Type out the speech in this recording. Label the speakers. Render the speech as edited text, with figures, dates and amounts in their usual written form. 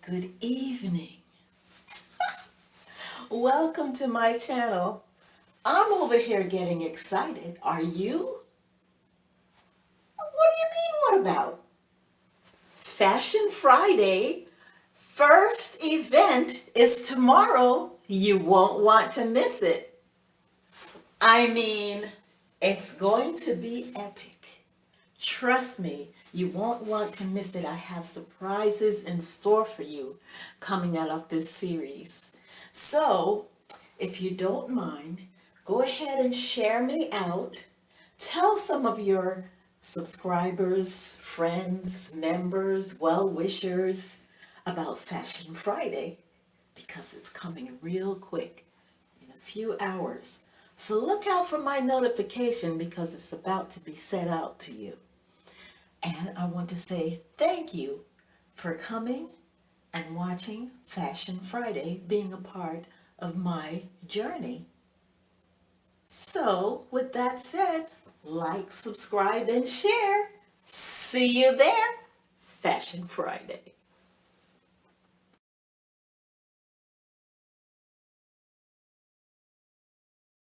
Speaker 1: Good evening. Welcome to my channel. I'm over here getting excited. Are you? What do you mean, what about? Fashion Friday, first event is tomorrow. You won't want to miss it. I mean, it's going to be epic. Trust me, you won't want to miss it. I have surprises in store for you coming out of this series. So, if you don't mind, go ahead and share me out. Tell some of your subscribers, friends, members, well-wishers about Fashion Friday because it's coming real quick in a few hours. So look out for my notification because it's about to be set out to you. And I want to say thank you for coming and watching Fashion Friday, being a part of my journey. So, with that said, like, subscribe, and share. See you there, Fashion Friday.